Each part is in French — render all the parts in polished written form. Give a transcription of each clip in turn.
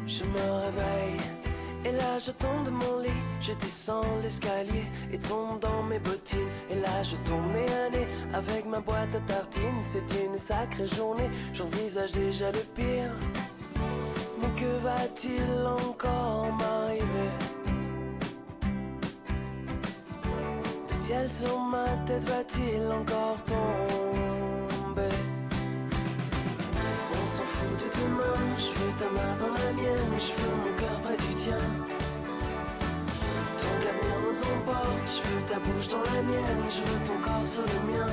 Je me réveille et là je tombe de mon lit. Je descends l'escalier et tombe dans mes bottines. Et là je tombe nez à nez avec ma boîte à tartines. C'est une sacrée journée, j'envisage déjà le pire. Mais que va-t-il encore m'arriver? Le ciel sur ma tête va-t-il encore tomber? On s'en fout de demain, je veux ta main dans la mienne, je veux mon cœur près du tien. Tant que l'avenir nous emporte, je veux ta bouche dans la mienne, je veux ton corps sur le mien.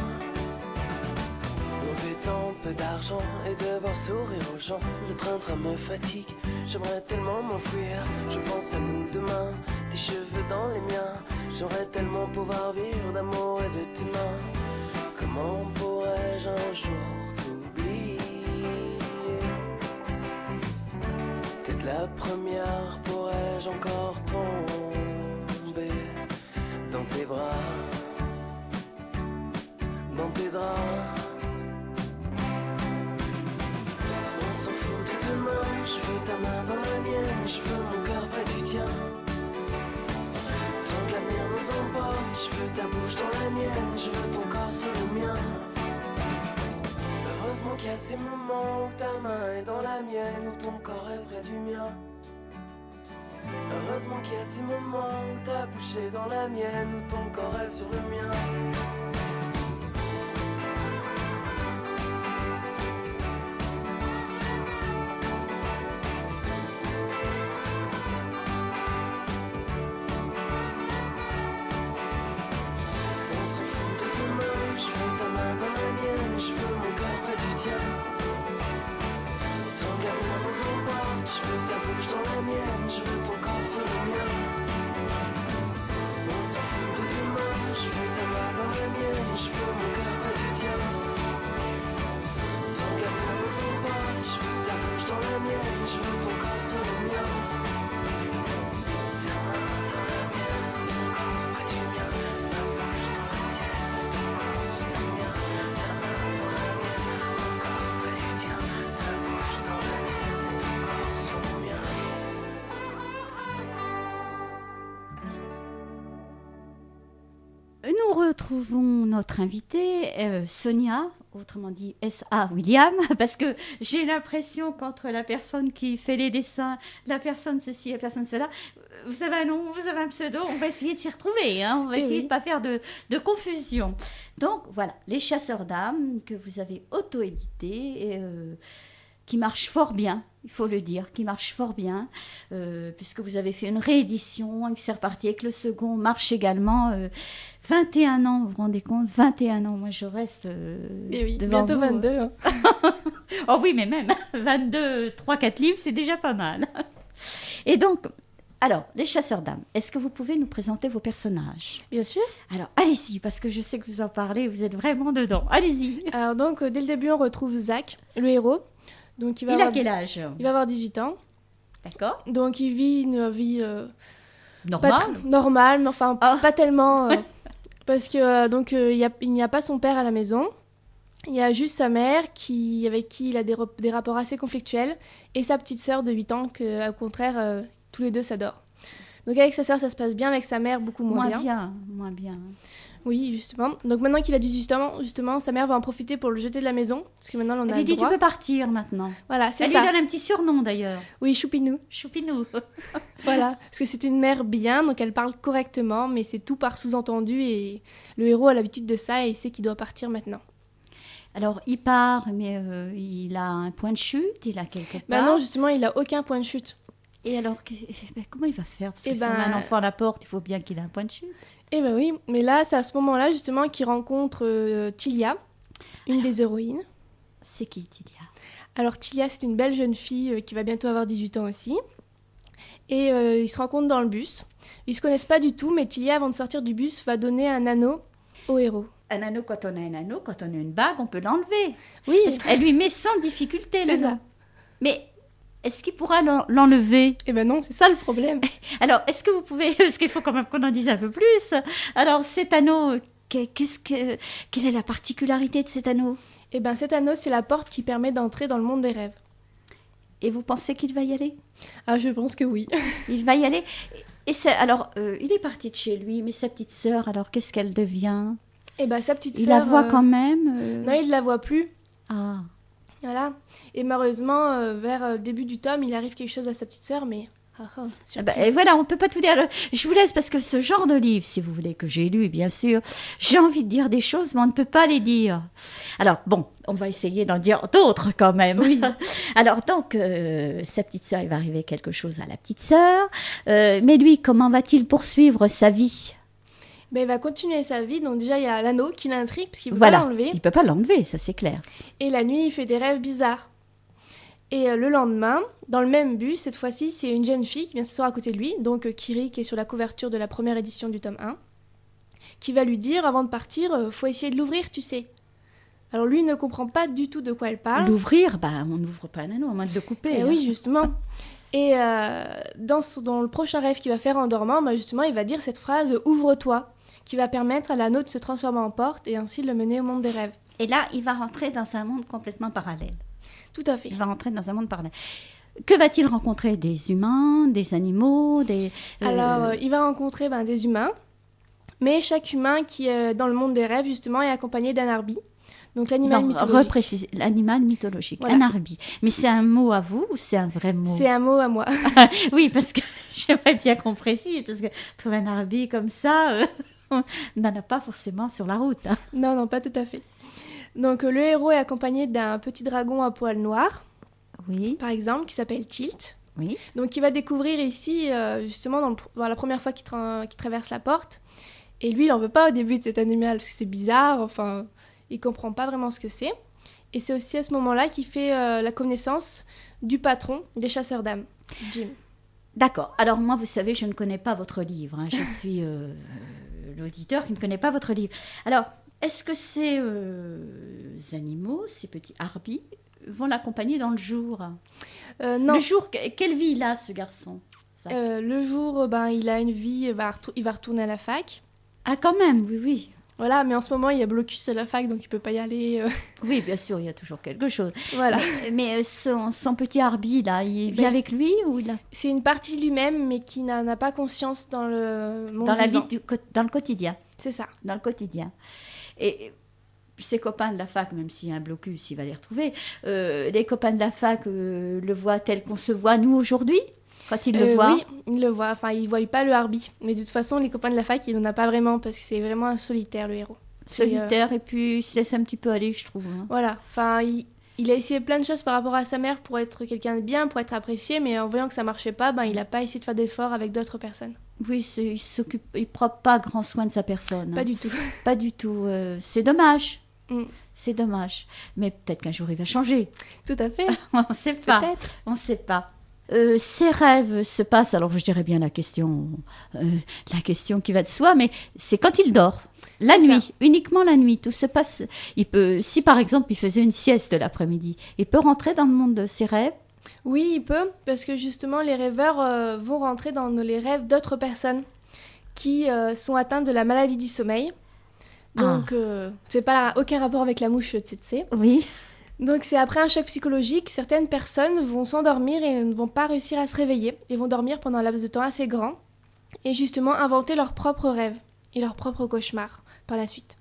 Mauvais temps, peu d'argent et devoir sourire aux gens. Le train-train me fatigue, j'aimerais tellement m'enfuir. Je pense à nous demain, tes cheveux dans les miens. J'aimerais tellement pouvoir vivre d'amour et de tes mains. Comment pourrais-je un jour t'oublier? T'es la première, pourrais-je encore tomber dans tes bras, dans tes draps? On s'en fout de demain, je veux ta main dans la mienne, je veux mon cœur près du tien. Tant que l'avenir nous emporte, je veux ta bouche dans la mienne, je veux ton corps sur le mien. Heureusement qu'il y a ces moments où ta main est dans la mienne, où ton corps est près du mien. Heureusement qu'il y a ces moments où ta bouche est dans la mienne, où ton corps est sur le mien. On s'en fout de demain, je veux ta main dans la mienne, je veux mon cœur près du tien. Tant que l'avenir nous emporte, je veux ta bouche dans la mienne, je veux ton corps sur le mien. On s'en fout de demain, je veux ta main dans la mienne, je veux mon cœur près du tien. Tant que l'avenir nous emporte, je veux ta bouche dans la mienne, je veux ton corps sur le mien. Ta main dans la mienne, ton corps près du mien. Ma bouche dans la tienne, ton corps sur le mien. Ta main dans la mienne, ton corps près du tien. Ta bouche dans la mienne, ton corps sur le mien. Nous retrouvons notre invitée, Sonia, autrement dit S.A. William, parce que j'ai l'impression qu'entre la personne qui fait les dessins, la personne ceci, la personne cela, vous avez un nom, vous avez un pseudo, on va essayer de s'y retrouver, hein, on va essayer de ne pas faire de confusion. Donc voilà, Les Chasseurs d'âmes, que vous avez auto-édité, qui marche fort bien, il faut le dire, qui marche fort bien, puisque vous avez fait une réédition, et que c'est reparti avec le second, marche également. 21 ans, vous vous rendez compte, 21 ans, moi je reste Et oui, devant bientôt vous. 22. Hein. Oh oui, mais même 22, 3-4 livres, c'est déjà pas mal. Et donc, alors, Les Chasseurs d'âmes, est-ce que vous pouvez nous présenter vos personnages? Bien sûr. Alors, allez-y, parce que je sais que vous en parlez, vous êtes vraiment dedans. Allez-y. Alors donc, dès le début, on retrouve Zach, le héros. Donc, Il a quel âge? Il va avoir 18 ans. D'accord. Donc, il vit une vie Normal. normale, mais enfin, Ah. pas tellement. Parce que il n'y a pas son père à la maison. Il y a juste sa mère avec qui il a des rapports assez conflictuels et sa petite sœur de 8 ans que, au contraire, tous les deux s'adorent. Donc avec sa sœur, ça se passe bien, avec sa mère, beaucoup moins bien. Moins bien. Oui, justement. Donc maintenant qu'il a 18 ans, justement, sa mère va en profiter pour le jeter de la maison, parce que maintenant, on Elle a lui le dit, droit. tu peux partir maintenant. Voilà, c'est Elle ça. lui donne un petit surnom d'ailleurs. Oui, Choupinou. Choupinou. Voilà, parce que c'est une mère bien, donc elle parle correctement, mais c'est tout par sous-entendu, et le héros a l'habitude de ça, et il sait qu'il doit partir maintenant. Alors, il part, mais il a un point de chute, il a quelque part. Maintenant, justement, il a aucun point de chute. Et alors, comment il va faire? Parce que Eh si on a ben, un enfant à la porte, il faut bien qu'il ait un point de chute. Eh ben oui, mais là, c'est à ce moment-là, justement, qu'il rencontre Tilia, une des héroïnes. C'est qui, Tilia? Alors, Tilia, c'est une belle jeune fille qui va bientôt avoir 18 ans aussi. Et ils se rencontrent dans le bus. Ils se connaissent pas du tout, mais Tilia, avant de sortir du bus, va donner un anneau au héros. Un anneau, quand on a un anneau, quand on a une bague, on peut l'enlever. Oui, Parce qu'elle lui met sans difficulté c'est l'anneau. ça. Mais est-ce qu'il pourra l'enlever? Eh ben non, c'est ça le problème. Alors, est-ce que vous pouvez... Parce qu'il faut quand même qu'on en dise un peu plus. Alors, cet anneau, quelle est la particularité de cet anneau? Eh ben cet anneau, c'est la porte qui permet d'entrer dans le monde des rêves. Et vous pensez qu'il va y aller? Ah, je pense que oui. Il va y aller. Et alors, il est parti de chez lui, mais sa petite sœur, alors qu'est-ce qu'elle devient? Et bah sa petite Il sœur... la voit quand même Non, il ne la voit plus. Ah, Voilà. Et malheureusement, vers le début du tome, il arrive quelque chose à sa petite sœur, mais... et voilà, on ne peut pas tout dire. Alors, je vous laisse parce que ce genre de livre, si vous voulez, que j'ai lu, bien sûr, j'ai envie de dire des choses, mais on ne peut pas les dire. Alors, bon, on va essayer d'en dire d'autres quand même. Oui. Alors, donc, sa petite sœur, il va arriver quelque chose à la petite sœur. Mais lui, comment va-t-il poursuivre sa vie? Ben, il va continuer sa vie. Donc déjà, il y a l'anneau qui l'intrigue, parce qu'il ne peut Voilà, pas l'enlever. il ne peut pas l'enlever, ça c'est clair. Et la nuit, il fait des rêves bizarres. Et le lendemain, dans le même bus, cette fois-ci, c'est une jeune fille qui vient s'asseoir à côté de lui, donc Kiri, qui est sur la couverture de la première édition du tome 1, qui va lui dire, avant de partir, faut essayer de l'ouvrir, tu sais. Alors lui, il ne comprend pas du tout de quoi elle parle. L'ouvrir, on n'ouvre pas un anneau, à moins de le couper. Et oui, justement. Et dans le prochain rêve qu'il va faire en dormant, justement, il va dire cette phrase « Ouvre-toi », qui va permettre à l'anneau de se transformer en porte et ainsi le mener au monde des rêves. Et là, il va rentrer dans un monde complètement parallèle. Tout à fait. Il va rentrer dans un monde parallèle. Que va-t-il rencontrer? Des humains, des animaux, Alors, il va rencontrer des humains, mais chaque humain qui est dans le monde des rêves, justement, est accompagné d'un arbi. Donc l'animal mythologique. Reprécise, l'animal mythologique, voilà. Un arbi. Mais c'est un mot à vous ou c'est un vrai mot? C'est un mot à moi. Oui, parce que j'aimerais bien qu'on précise, parce que trouver un arbi comme ça, on n'en a pas forcément sur la route. Hein. Non, pas tout à fait. Donc le héros est accompagné d'un petit dragon à poils noirs, oui. Par exemple, qui s'appelle Tilt. Oui. Donc il va découvrir ici, justement, dans la première fois qu'il traverse la porte. Et lui, il n'en veut pas au début de cet animal, parce que c'est bizarre, enfin, il comprend pas vraiment ce que c'est. Et c'est aussi à ce moment-là qu'il fait la connaissance du patron des chasseurs d'âmes, Jim. D'accord. Alors moi, vous savez, je ne connais pas votre livre. Hein. Je suis l'auditeur qui ne connaît pas votre livre. Alors, est-ce que ces animaux, ces petits arbis, vont l'accompagner dans le jour? Non. Le jour, quelle vie il a, ce garçon? Le jour, il a une vie, il va retourner à la fac. Ah, quand même, oui. Voilà, mais en ce moment, il y a blocus à la fac, donc il ne peut pas y aller. Oui, bien sûr, il y a toujours quelque chose. Voilà. Mais son petit arbi, là, il vit avec lui ou là? C'est une partie de lui-même, mais qui n'en a pas conscience dans le monde dans la vivant. vie, dans le quotidien. C'est ça. Dans le quotidien. Et ses copains de la fac, même s'il y a un blocus, il va les retrouver. Les copains de la fac le voient tel qu'on se voit, nous, aujourd'hui, quand ils le voient. Oui, ils le voient. Enfin, ils ne voient pas le harbi. Mais de toute façon, les copains de la fac, il n'en a pas vraiment, parce que c'est vraiment un solitaire, le héros. Solitaire, et puis il se laisse un petit peu aller, je trouve. Hein. Voilà. Enfin, il a essayé plein de choses par rapport à sa mère pour être quelqu'un de bien, pour être apprécié, mais en voyant que ça ne marchait pas, il n'a pas essayé de faire d'efforts avec d'autres personnes. Oui, il ne prend pas grand soin de sa personne. Pas du tout. Pas du tout. C'est dommage. Mm. C'est dommage. Mais peut-être qu'un jour il va changer. Tout à fait. On ne sait pas. Peut-être. On ne sait pas. Ces rêves se passent, alors je dirais bien la question qui va de soi, mais c'est quand il dort. La nuit, uniquement la nuit, tout se passe. Si par exemple il faisait une sieste l'après-midi, il peut rentrer dans le monde de ses rêves. Oui, il peut, parce que justement les rêveurs vont rentrer dans les rêves d'autres personnes qui sont atteintes de la maladie du sommeil. Donc c'est pas aucun rapport avec la mouche tsetse. Oui. Donc c'est après un choc psychologique, certaines personnes vont s'endormir et ne vont pas réussir à se réveiller. Ils vont dormir pendant un laps de temps assez grand et justement inventer leurs propres rêves et leurs propres cauchemars par la suite.